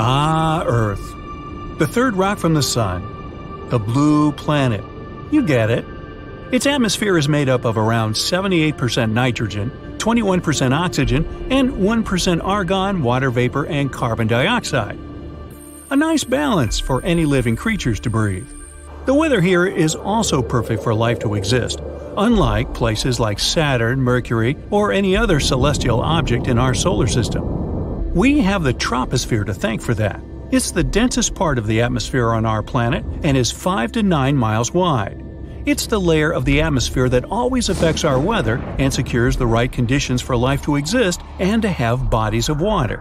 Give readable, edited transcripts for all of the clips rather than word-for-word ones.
Ah, Earth. The third rock from the Sun. The blue planet. You get it. Its atmosphere is made up of around 78% nitrogen, 21% oxygen, and 1% argon, water vapor, and carbon dioxide. A nice balance for any living creatures to breathe. The weather here is also perfect for life to exist, unlike places like Saturn, Mercury, or any other celestial object in our solar system. We have the troposphere to thank for that. It's the densest part of the atmosphere on our planet and is 5 to 9 miles wide. It's the layer of the atmosphere that always affects our weather and secures the right conditions for life to exist and to have bodies of water.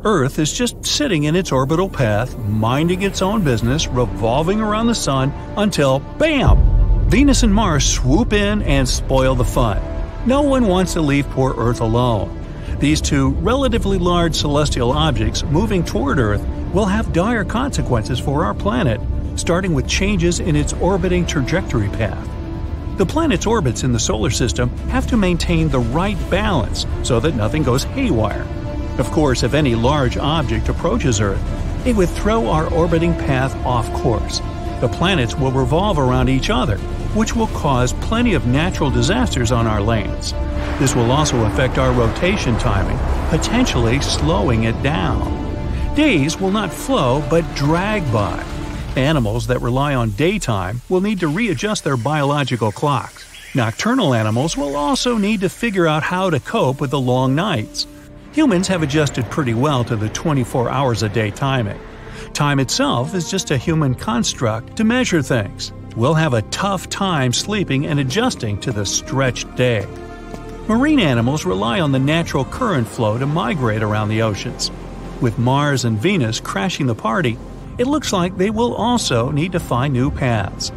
Earth is just sitting in its orbital path, minding its own business, revolving around the Sun until, BAM! Venus and Mars swoop in and spoil the fun. No one wants to leave poor Earth alone. These two relatively large celestial objects moving toward Earth will have dire consequences for our planet, starting with changes in its orbiting trajectory path. The planet's orbits in the solar system have to maintain the right balance so that nothing goes haywire. Of course, if any large object approaches Earth, it would throw our orbiting path off course. The planets will revolve around each other, which will cause plenty of natural disasters on our lands. This will also affect our rotation timing, potentially slowing it down. Days will not flow but drag by. Animals that rely on daytime will need to readjust their biological clocks. Nocturnal animals will also need to figure out how to cope with the long nights. Humans have adjusted pretty well to the 24 hours a day timing. Time itself is just a human construct to measure things. We'll have a tough time sleeping and adjusting to the stretched day. Marine animals rely on the natural current flow to migrate around the oceans. With Mars and Venus crashing the party, it looks like they will also need to find new paths.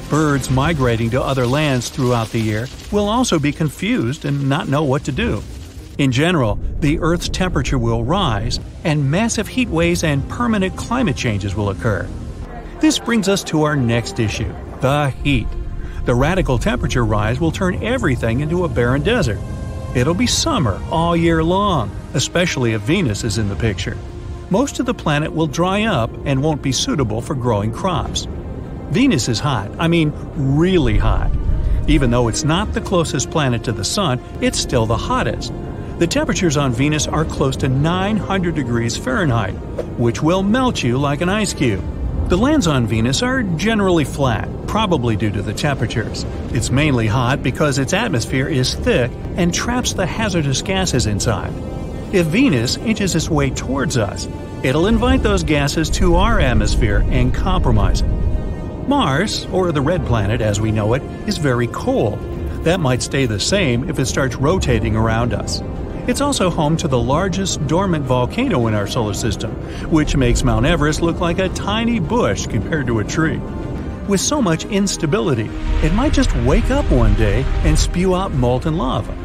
Birds migrating to other lands throughout the year will also be confused and not know what to do. In general, the Earth's temperature will rise, and massive heat waves and permanent climate changes will occur. This brings us to our next issue, the heat. The radical temperature rise will turn everything into a barren desert. It'll be summer all year long, especially if Venus is in the picture. Most of the planet will dry up and won't be suitable for growing crops. Venus is hot, really hot. Even though it's not the closest planet to the Sun, it's still the hottest. The temperatures on Venus are close to 900 degrees Fahrenheit, which will melt you like an ice cube. The lands on Venus are generally flat, probably due to the temperatures. It's mainly hot because its atmosphere is thick and traps the hazardous gases inside. If Venus inches its way towards us, it'll invite those gases to our atmosphere and compromise it. Mars, or the red planet as we know it, is very cold. That might stay the same if it starts rotating around us. It's also home to the largest dormant volcano in our solar system, which makes Mount Everest look like a tiny bush compared to a tree. With so much instability, it might just wake up one day and spew out molten lava.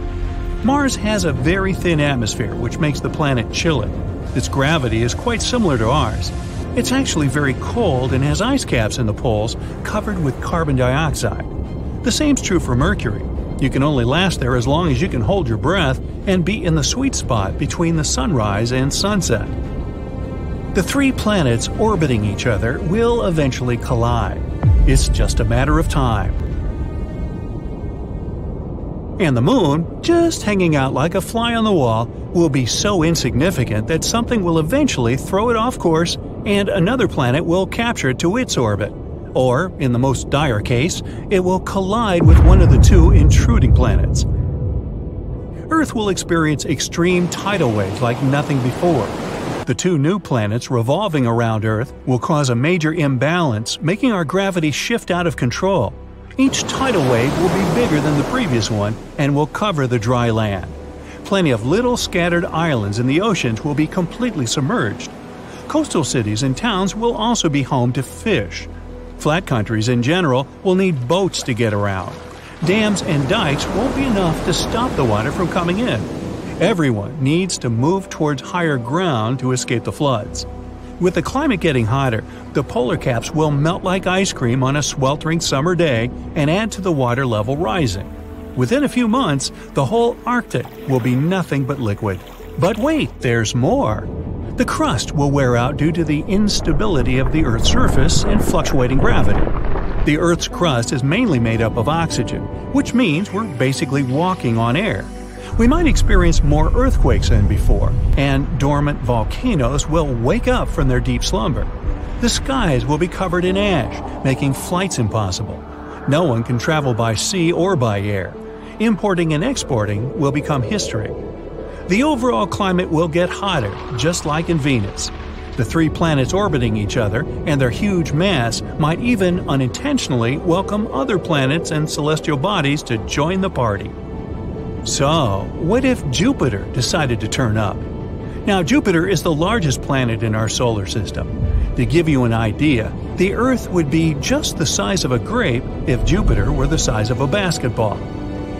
Mars has a very thin atmosphere, which makes the planet chilly. Its gravity is quite similar to ours. It's actually very cold and has ice caps in the poles covered with carbon dioxide. The same's true for Mercury. You can only last there as long as you can hold your breath and be in the sweet spot between the sunrise and sunset. The three planets orbiting each other will eventually collide. It's just a matter of time. And the Moon, just hanging out like a fly on the wall, will be so insignificant that something will eventually throw it off course and another planet will capture it to its orbit. Or, in the most dire case, it will collide with one of the two intruding planets. Earth will experience extreme tidal waves like nothing before. The two new planets revolving around Earth will cause a major imbalance, making our gravity shift out of control. Each tidal wave will be bigger than the previous one and will cover the dry land. Plenty of little scattered islands in the oceans will be completely submerged. Coastal cities and towns will also be home to fish. Flat countries in general will need boats to get around. Dams and dikes won't be enough to stop the water from coming in. Everyone needs to move towards higher ground to escape the floods. With the climate getting hotter, the polar caps will melt like ice cream on a sweltering summer day and add to the water level rising. Within a few months, the whole Arctic will be nothing but liquid. But wait, there's more! The crust will wear out due to the instability of the Earth's surface and fluctuating gravity. The Earth's crust is mainly made up of oxygen, which means we're basically walking on air. We might experience more earthquakes than before, and dormant volcanoes will wake up from their deep slumber. The skies will be covered in ash, making flights impossible. No one can travel by sea or by air. Importing and exporting will become history. The overall climate will get hotter, just like in Venus. The three planets orbiting each other and their huge mass might even unintentionally welcome other planets and celestial bodies to join the party. So, what if Jupiter decided to turn up? Now, Jupiter is the largest planet in our solar system. To give you an idea, the Earth would be just the size of a grape if Jupiter were the size of a basketball.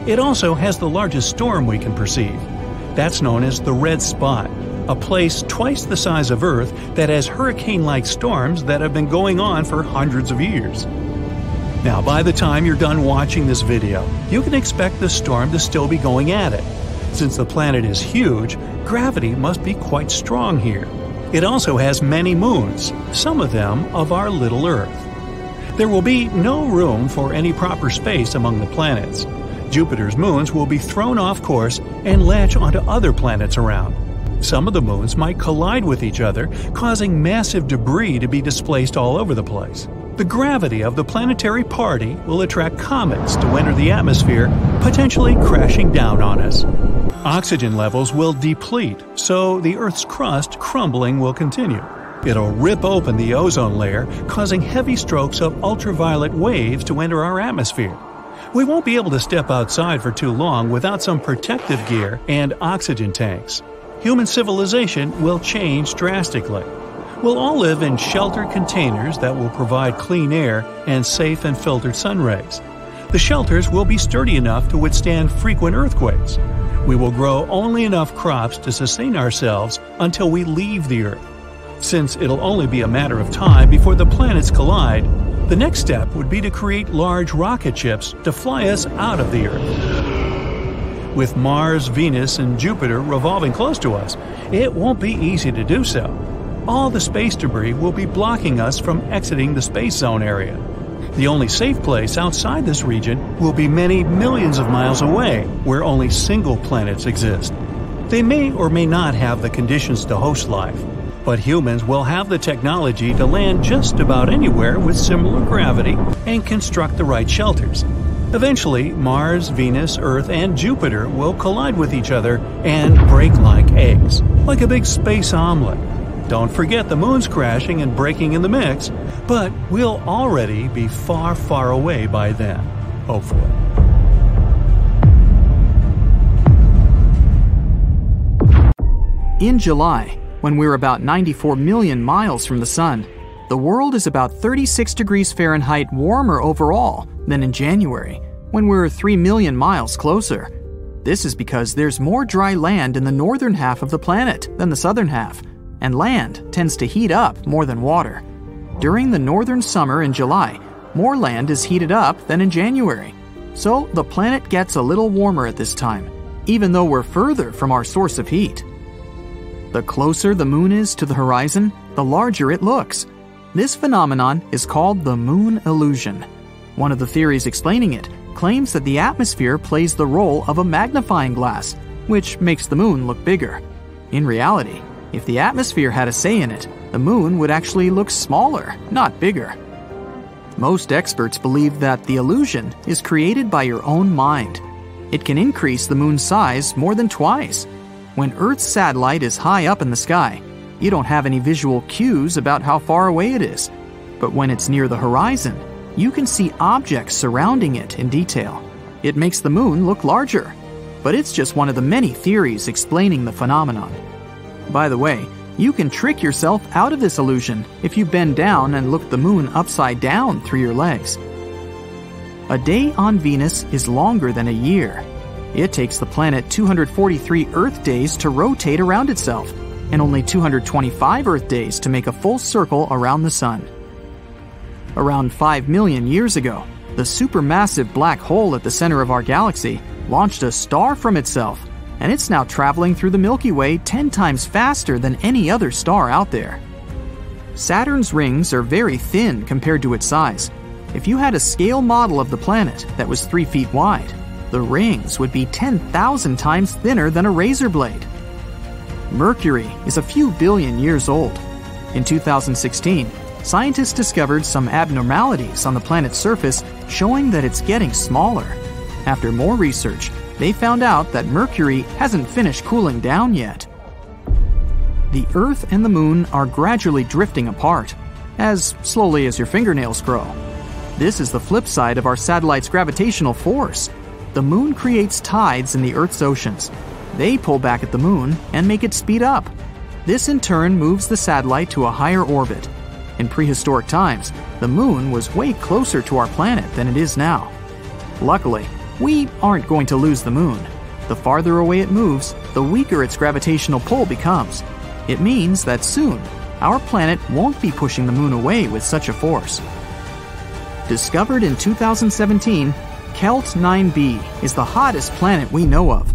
It also has the largest storm we can perceive. That's known as the Red Spot, a place twice the size of Earth that has hurricane-like storms that have been going on for hundreds of years. Now, by the time you're done watching this video, you can expect the storm to still be going at it. Since the planet is huge, gravity must be quite strong here. It also has many moons, some of them of our little Earth. There will be no room for any proper space among the planets. Jupiter's moons will be thrown off course and latch onto other planets around. Some of the moons might collide with each other, causing massive debris to be displaced all over the place. The gravity of the planetary party will attract comets to enter the atmosphere, potentially crashing down on us. Oxygen levels will deplete, so the Earth's crust crumbling will continue. It'll rip open the ozone layer, causing heavy strokes of ultraviolet waves to enter our atmosphere. We won't be able to step outside for too long without some protective gear and oxygen tanks. Human civilization will change drastically. We'll all live in sheltered containers that will provide clean air and safe and filtered sun rays. The shelters will be sturdy enough to withstand frequent earthquakes. We will grow only enough crops to sustain ourselves until we leave the Earth. Since it'll only be a matter of time before the planets collide, the next step would be to create large rocket ships to fly us out of the Earth. With Mars, Venus, and Jupiter revolving close to us, it won't be easy to do so. All the space debris will be blocking us from exiting the space zone area. The only safe place outside this region will be many millions of miles away, where only single planets exist. They may or may not have the conditions to host life, but humans will have the technology to land just about anywhere with similar gravity and construct the right shelters. Eventually, Mars, Venus, Earth, and Jupiter will collide with each other and break like eggs, like a big space omelet. Don't forget the moon's crashing and breaking in the mix, but we'll already be far, far away by then, hopefully. In July, when we're about 94 million miles from the Sun, the world is about 36 degrees Fahrenheit warmer overall than in January, when we're 3 million miles closer. This is because there's more dry land in the northern half of the planet than the southern half, and land tends to heat up more than water. During the northern summer in July, more land is heated up than in January. So the planet gets a little warmer at this time, even though we're further from our source of heat. The closer the moon is to the horizon, the larger it looks. This phenomenon is called the moon illusion. One of the theories explaining it claims that the atmosphere plays the role of a magnifying glass, which makes the moon look bigger. In reality, if the atmosphere had a say in it, the moon would actually look smaller, not bigger. Most experts believe that the illusion is created by your own mind. It can increase the moon's size more than twice. When Earth's satellite is high up in the sky, you don't have any visual cues about how far away it is. But when it's near the horizon, you can see objects surrounding it in detail. It makes the moon look larger. But it's just one of the many theories explaining the phenomenon. By the way, you can trick yourself out of this illusion if you bend down and look the moon upside down through your legs. A day on Venus is longer than a year. It takes the planet 243 Earth days to rotate around itself, and only 225 Earth days to make a full circle around the Sun. Around 5 million years ago, the supermassive black hole at the center of our galaxy launched a star from itself, and it's now traveling through the Milky Way 10 times faster than any other star out there. Saturn's rings are very thin compared to its size. If you had a scale model of the planet that was 3 feet wide, the rings would be 10,000 times thinner than a razor blade. Mercury is a few billion years old. In 2016, scientists discovered some abnormalities on the planet's surface showing that it's getting smaller. After more research, they found out that Mercury hasn't finished cooling down yet. The Earth and the Moon are gradually drifting apart, as slowly as your fingernails grow. This is the flip side of our satellite's gravitational force. The Moon creates tides in the Earth's oceans. They pull back at the Moon and make it speed up. This in turn moves the satellite to a higher orbit. In prehistoric times, the Moon was way closer to our planet than it is now. Luckily, we aren't going to lose the Moon. The farther away it moves, the weaker its gravitational pull becomes. It means that soon, our planet won't be pushing the Moon away with such a force. Discovered in 2017, Kelt 9b is the hottest planet we know of.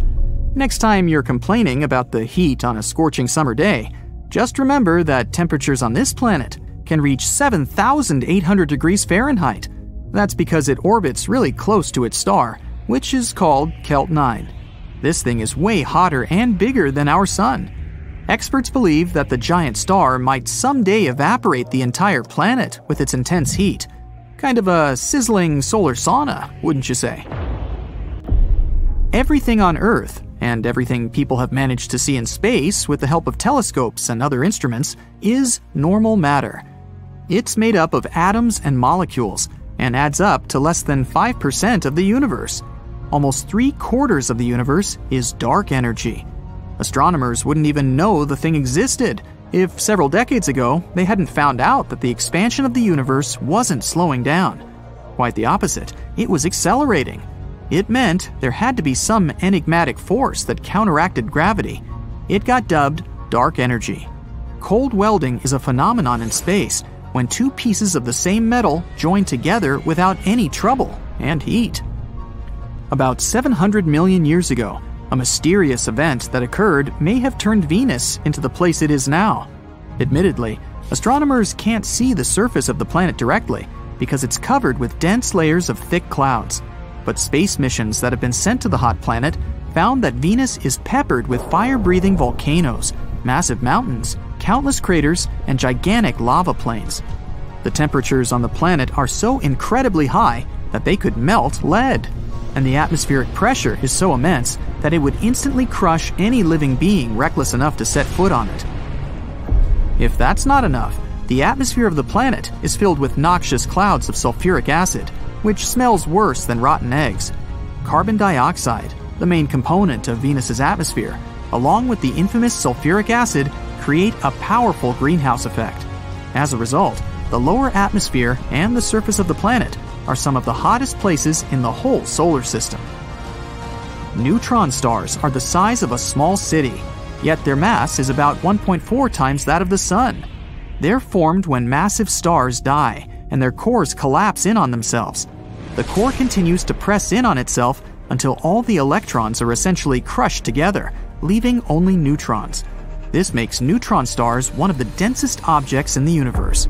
Next time you're complaining about the heat on a scorching summer day, just remember that temperatures on this planet can reach 7,800 degrees Fahrenheit. That's because it orbits really close to its star, which is called Kelt 9. This thing is way hotter and bigger than our Sun. Experts believe that the giant star might someday evaporate the entire planet with its intense heat. Kind of a sizzling solar sauna, wouldn't you say? Everything on Earth, and everything people have managed to see in space with the help of telescopes and other instruments, is normal matter. It's made up of atoms and molecules, and adds up to less than 5% of the universe. Almost 3/4 of the universe is dark energy. Astronomers wouldn't even know the thing existed if several decades ago they hadn't found out that the expansion of the universe wasn't slowing down. Quite the opposite, it was accelerating. It meant there had to be some enigmatic force that counteracted gravity. It got dubbed dark energy. Cold welding is a phenomenon in space when two pieces of the same metal join together without any trouble and heat. About 700 million years ago, a mysterious event that occurred may have turned Venus into the place it is now. Admittedly, astronomers can't see the surface of the planet directly because it's covered with dense layers of thick clouds. But space missions that have been sent to the hot planet found that Venus is peppered with fire-breathing volcanoes, massive mountains, countless craters, and gigantic lava plains. The temperatures on the planet are so incredibly high that they could melt lead, and the atmospheric pressure is so immense that it would instantly crush any living being reckless enough to set foot on it. If that's not enough, the atmosphere of the planet is filled with noxious clouds of sulfuric acid, which smells worse than rotten eggs. Carbon dioxide, the main component of Venus's atmosphere, along with the infamous sulfuric acid, create a powerful greenhouse effect. As a result, the lower atmosphere and the surface of the planet are some of the hottest places in the whole solar system. Neutron stars are the size of a small city, yet their mass is about 1.4 times that of the Sun. They're formed when massive stars die and their cores collapse in on themselves. The core continues to press in on itself until all the electrons are essentially crushed together, leaving only neutrons. This makes neutron stars one of the densest objects in the universe.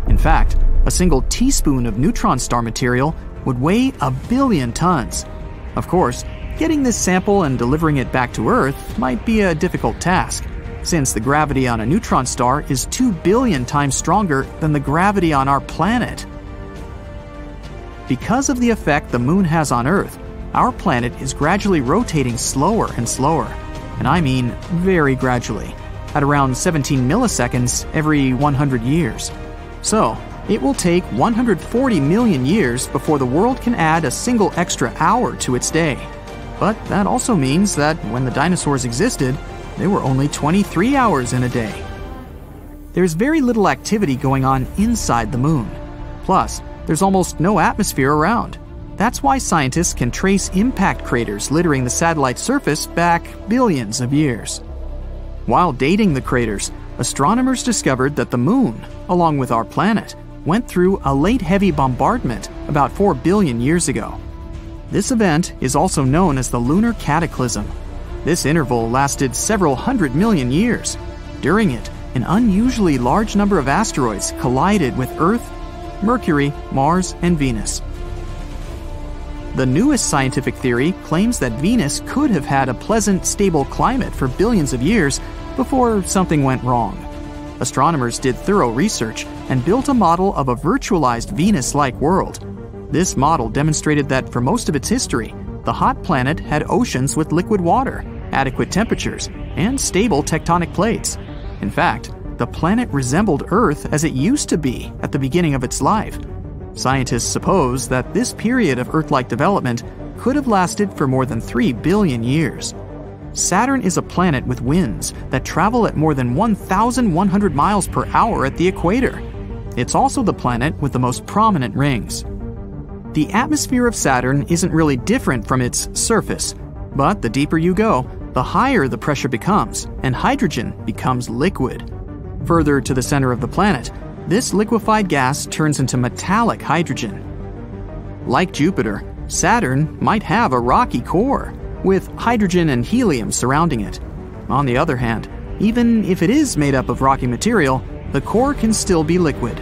In fact, a single teaspoon of neutron star material would weigh 1 billion tons. Of course, getting this sample and delivering it back to Earth might be a difficult task, since the gravity on a neutron star is 2 billion times stronger than the gravity on our planet. Because of the effect the Moon has on Earth, our planet is gradually rotating slower and slower, and I mean very gradually, at around 17 milliseconds every 100 years. So, it will take 140 million years before the world can add a single extra hour to its day. But that also means that when the dinosaurs existed, there were only 23 hours in a day. There's very little activity going on inside the Moon. Plus, there's almost no atmosphere around. That's why scientists can trace impact craters littering the satellite's surface back billions of years. While dating the craters, astronomers discovered that the Moon, along with our planet, went through a late heavy bombardment about 4 billion years ago. This event is also known as the lunar cataclysm. This interval lasted several 100 million years. During it, an unusually large number of asteroids collided with Earth, Mercury, Mars, and Venus. The newest scientific theory claims that Venus could have had a pleasant, stable climate for billions of years before something went wrong. Astronomers did thorough research and built a model of a virtualized Venus-like world. This model demonstrated that for most of its history, the hot planet had oceans with liquid water, adequate temperatures, and stable tectonic plates. In fact, the planet resembled Earth as it used to be at the beginning of its life. Scientists suppose that this period of Earth-like development could have lasted for more than 3 billion years. Saturn is a planet with winds that travel at more than 1,100 miles per hour at the equator. It's also the planet with the most prominent rings. The atmosphere of Saturn isn't really different from its surface, but the deeper you go, the higher the pressure becomes, and hydrogen becomes liquid. Further to the center of the planet, this liquefied gas turns into metallic hydrogen. Like Jupiter, Saturn might have a rocky core, with hydrogen and helium surrounding it. On the other hand, even if it is made up of rocky material, the core can still be liquid.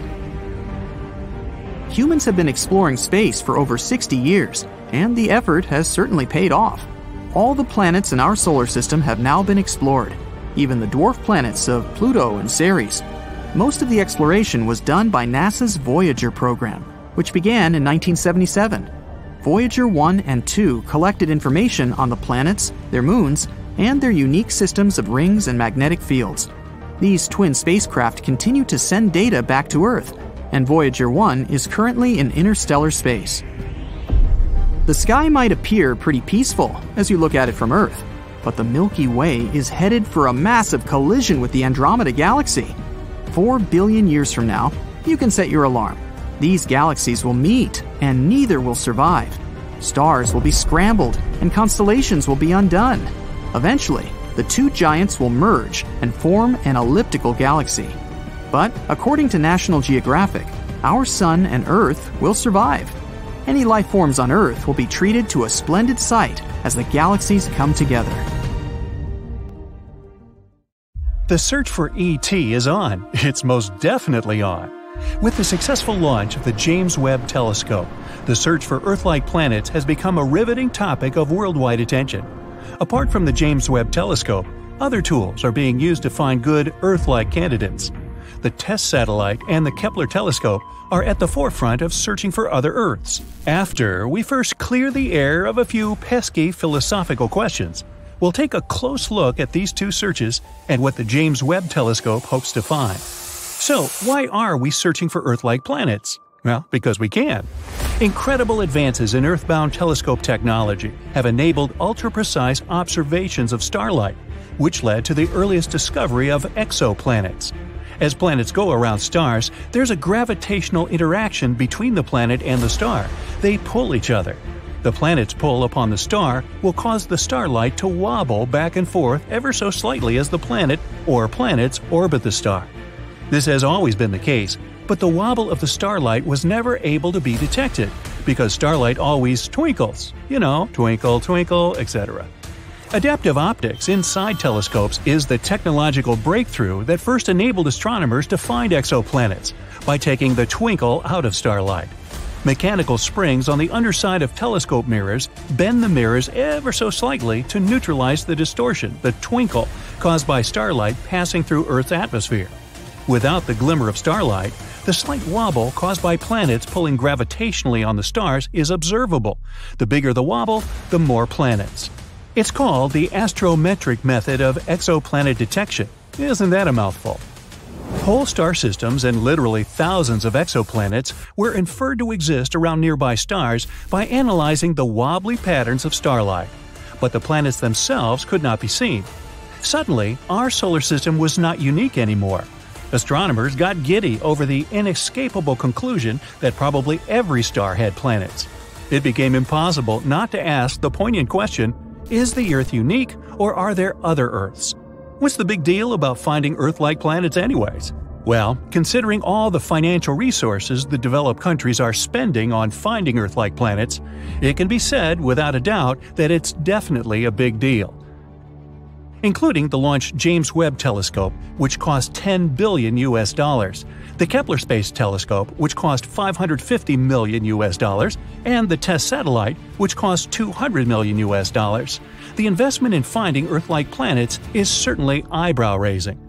Humans have been exploring space for over 60 years, and the effort has certainly paid off. All the planets in our solar system have now been explored, even the dwarf planets of Pluto and Ceres. Most of the exploration was done by NASA's Voyager program, which began in 1977. Voyager 1 and 2 collected information on the planets, their moons, and their unique systems of rings and magnetic fields. These twin spacecraft continue to send data back to Earth, and Voyager 1 is currently in interstellar space. The sky might appear pretty peaceful as you look at it from Earth, but the Milky Way is headed for a massive collision with the Andromeda Galaxy. 4 billion years from now, you can set your alarm. These galaxies will meet, and neither will survive. Stars will be scrambled, and constellations will be undone. Eventually, the two giants will merge and form an elliptical galaxy. But according to National Geographic, our Sun and Earth will survive. Any life forms on Earth will be treated to a splendid sight as the galaxies come together. The search for ET is on. It's most definitely on. With the successful launch of the James Webb Telescope, the search for Earth-like planets has become a riveting topic of worldwide attention. Apart from the James Webb Telescope, other tools are being used to find good Earth-like candidates. The TESS satellite and the Kepler telescope are at the forefront of searching for other Earths. After we first clear the air of a few pesky philosophical questions, we'll take a close look at these two searches and what the James Webb Telescope hopes to find. So, why are we searching for Earth-like planets? Well, because we can. Incredible advances in Earthbound telescope technology have enabled ultra-precise observations of starlight, which led to the earliest discovery of exoplanets. As planets go around stars, there's a gravitational interaction between the planet and the star. They pull each other. The planet's pull upon the star will cause the starlight to wobble back and forth ever so slightly as the planet or planets orbit the star. This has always been the case, but the wobble of the starlight was never able to be detected, because starlight always twinkles. You know, twinkle, twinkle, etc. Adaptive optics inside telescopes is the technological breakthrough that first enabled astronomers to find exoplanets by taking the twinkle out of starlight. Mechanical springs on the underside of telescope mirrors bend the mirrors ever so slightly to neutralize the distortion, the twinkle, caused by starlight passing through Earth's atmosphere. Without the glimmer of starlight, the slight wobble caused by planets pulling gravitationally on the stars is observable. The bigger the wobble, the more planets. It's called the astrometric method of exoplanet detection. Isn't that a mouthful? Whole star systems and literally thousands of exoplanets were inferred to exist around nearby stars by analyzing the wobbly patterns of starlight. But the planets themselves could not be seen. Suddenly, our solar system was not unique anymore. Astronomers got giddy over the inescapable conclusion that probably every star had planets. It became impossible not to ask the poignant question, is the Earth unique, or are there other Earths? What's the big deal about finding Earth-like planets anyways? Well, considering all the financial resources the developed countries are spending on finding Earth-like planets, it can be said without a doubt that it's definitely a big deal. Including the launched James Webb Telescope, which cost $10 billion, the Kepler Space Telescope, which cost $550 million, and the TESS satellite, which cost $200 million. The investment in finding Earth-like planets is certainly eyebrow-raising.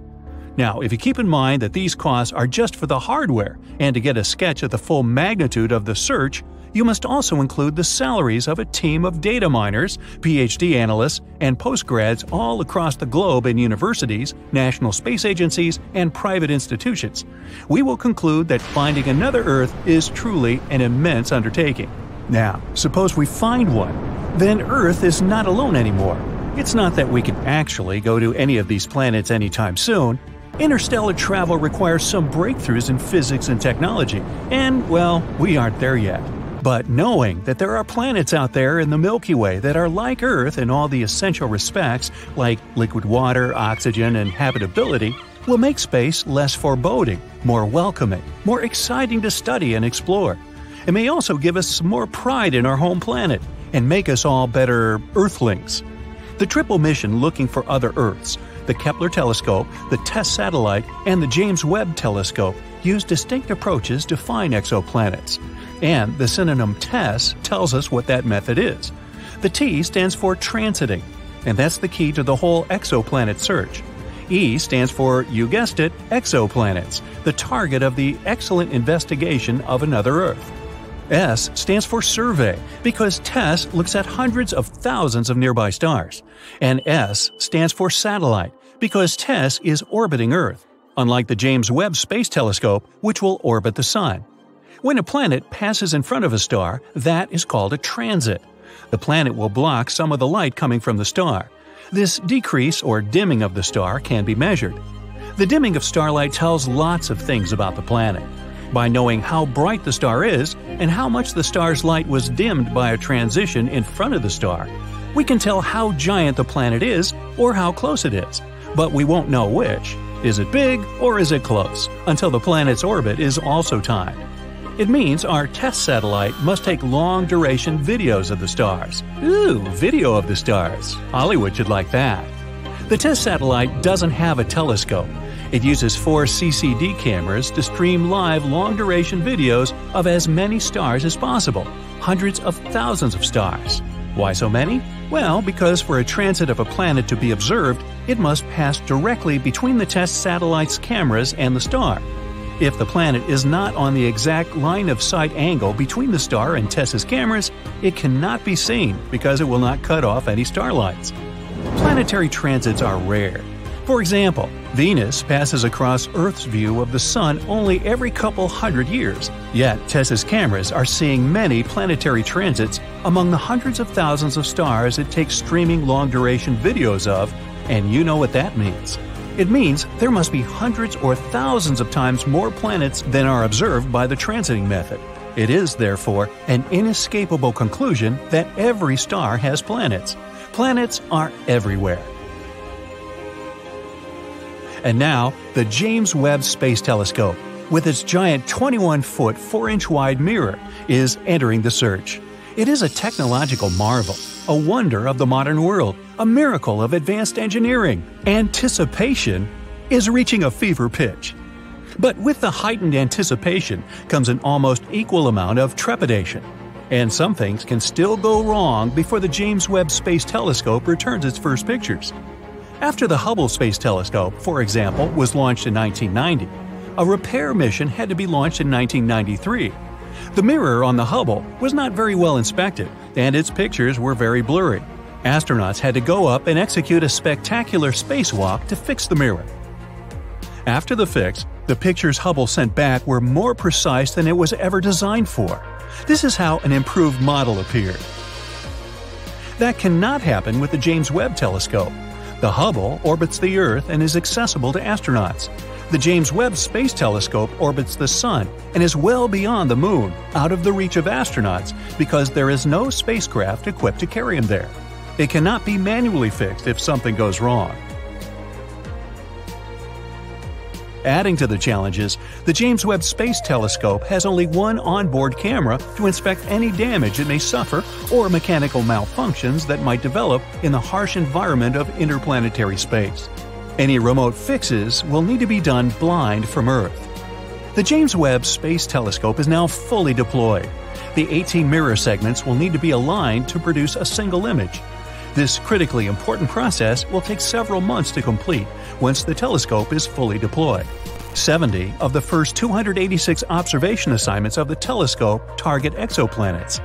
Now, if you keep in mind that these costs are just for the hardware, and to get a sketch of the full magnitude of the search, you must also include the salaries of a team of data miners, PhD analysts, and postgrads all across the globe in universities, national space agencies, and private institutions. We will conclude that finding another Earth is truly an immense undertaking. Now, suppose we find one. Then Earth is not alone anymore. It's not that we can actually go to any of these planets anytime soon. Interstellar travel requires some breakthroughs in physics and technology, and, well, we aren't there yet. But knowing that there are planets out there in the Milky Way that are like Earth in all the essential respects, like liquid water, oxygen, and habitability, will make space less foreboding, more welcoming, more exciting to study and explore. It may also give us some more pride in our home planet, and make us all better Earthlings. The triple mission looking for other Earths, the Kepler telescope, the TESS satellite, and the James Webb telescope use distinct approaches to find exoplanets. And the synonym TESS tells us what that method is. The T stands for transiting, and that's the key to the whole exoplanet search. E stands for, you guessed it, exoplanets, the target of the excellent investigation of another Earth. S stands for survey, because TESS looks at hundreds of thousands of nearby stars. And S stands for satellite, because TESS is orbiting Earth, unlike the James Webb Space Telescope, which will orbit the Sun. When a planet passes in front of a star, that is called a transit. The planet will block some of the light coming from the star. This decrease or dimming of the star can be measured. The dimming of starlight tells lots of things about the planet. By knowing how bright the star is and how much the star's light was dimmed by a transition in front of the star, we can tell how giant the planet is or how close it is. But we won't know which. Is it big or is it close? Until the planet's orbit is also timed. It means our TESS satellite must take long-duration videos of the stars. Ooh, video of the stars. Hollywood should like that. The TESS satellite doesn't have a telescope. It uses 4 CCD cameras to stream live long-duration videos of as many stars as possible, hundreds of thousands of stars. Why so many? Well, because for a transit of a planet to be observed, it must pass directly between the TESS satellite's cameras and the star. If the planet is not on the exact line-of-sight angle between the star and TESS's cameras, it cannot be seen because it will not cut off any starlights. Planetary transits are rare. For example, Venus passes across Earth's view of the Sun only every couple hundred years, yet TESS's cameras are seeing many planetary transits among the hundreds of thousands of stars it takes streaming long-duration videos of, and you know what that means. It means there must be hundreds or thousands of times more planets than are observed by the transiting method. It is, therefore, an inescapable conclusion that every star has planets. Planets are everywhere. And now, the James Webb Space Telescope, with its giant 21-foot, 4-inch-wide mirror, is entering the search. It is a technological marvel, a wonder of the modern world, a miracle of advanced engineering. Anticipation is reaching a fever pitch. But with the heightened anticipation comes an almost equal amount of trepidation. And some things can still go wrong before the James Webb Space Telescope returns its first pictures. After the Hubble Space Telescope, for example, was launched in 1990, a repair mission had to be launched in 1993. The mirror on the Hubble was not very well inspected, and its pictures were very blurry. Astronauts had to go up and execute a spectacular spacewalk to fix the mirror. After the fix, the pictures Hubble sent back were more precise than it was ever designed for. This is how an improved model appeared. That cannot happen with the James Webb Telescope. The Hubble orbits the Earth and is accessible to astronauts. The James Webb Space Telescope orbits the Sun and is well beyond the Moon, out of the reach of astronauts, because there is no spacecraft equipped to carry them there. It cannot be manually fixed if something goes wrong. Adding to the challenges, the James Webb Space Telescope has only one onboard camera to inspect any damage it may suffer or mechanical malfunctions that might develop in the harsh environment of interplanetary space. Any remote fixes will need to be done blind from Earth. The James Webb Space Telescope is now fully deployed. The 18 mirror segments will need to be aligned to produce a single image. This critically important process will take several months to complete once the telescope is fully deployed. 70 of the first 286 observation assignments of the telescope target exoplanets.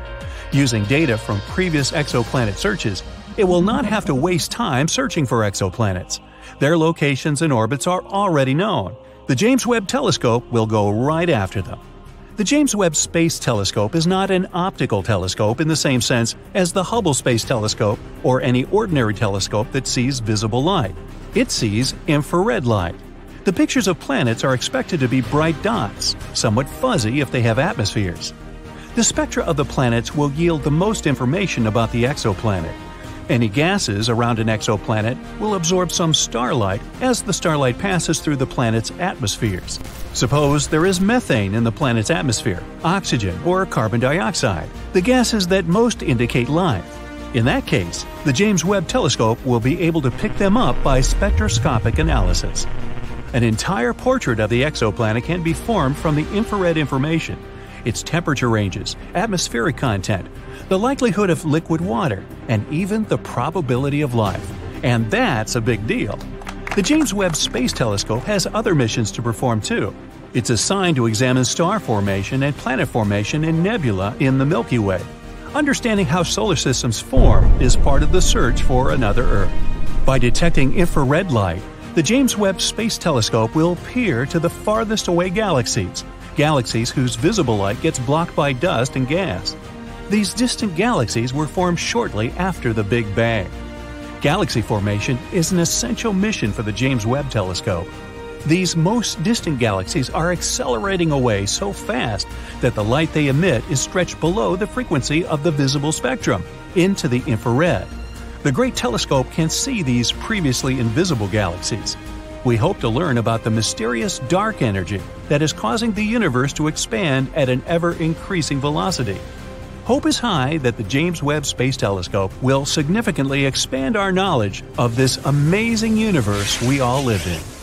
Using data from previous exoplanet searches, it will not have to waste time searching for exoplanets. Their locations and orbits are already known. The James Webb Telescope will go right after them. The James Webb Space Telescope is not an optical telescope in the same sense as the Hubble Space Telescope or any ordinary telescope that sees visible light. It sees infrared light. The pictures of planets are expected to be bright dots, somewhat fuzzy if they have atmospheres. The spectra of the planets will yield the most information about the exoplanet. Any gases around an exoplanet will absorb some starlight as the starlight passes through the planet's atmospheres. Suppose there is methane in the planet's atmosphere, oxygen, or carbon dioxide, the gases that most indicate life. In that case, the James Webb Telescope will be able to pick them up by spectroscopic analysis. An entire portrait of the exoplanet can be formed from the infrared information, its temperature ranges, atmospheric content, the likelihood of liquid water, and even the probability of life. And that's a big deal. The James Webb Space Telescope has other missions to perform too. It's assigned to examine star formation and planet formation in nebula in the Milky Way. Understanding how solar systems form is part of the search for another Earth. By detecting infrared light, the James Webb Space Telescope will peer to the farthest away galaxies whose visible light gets blocked by dust and gas. These distant galaxies were formed shortly after the Big Bang. Galaxy formation is an essential mission for the James Webb Telescope. These most distant galaxies are accelerating away so fast that the light they emit is stretched below the frequency of the visible spectrum, into the infrared. The Great Telescope can see these previously invisible galaxies. We hope to learn about the mysterious dark energy that is causing the universe to expand at an ever-increasing velocity. Hope is high that the James Webb Space Telescope will significantly expand our knowledge of this amazing universe we all live in.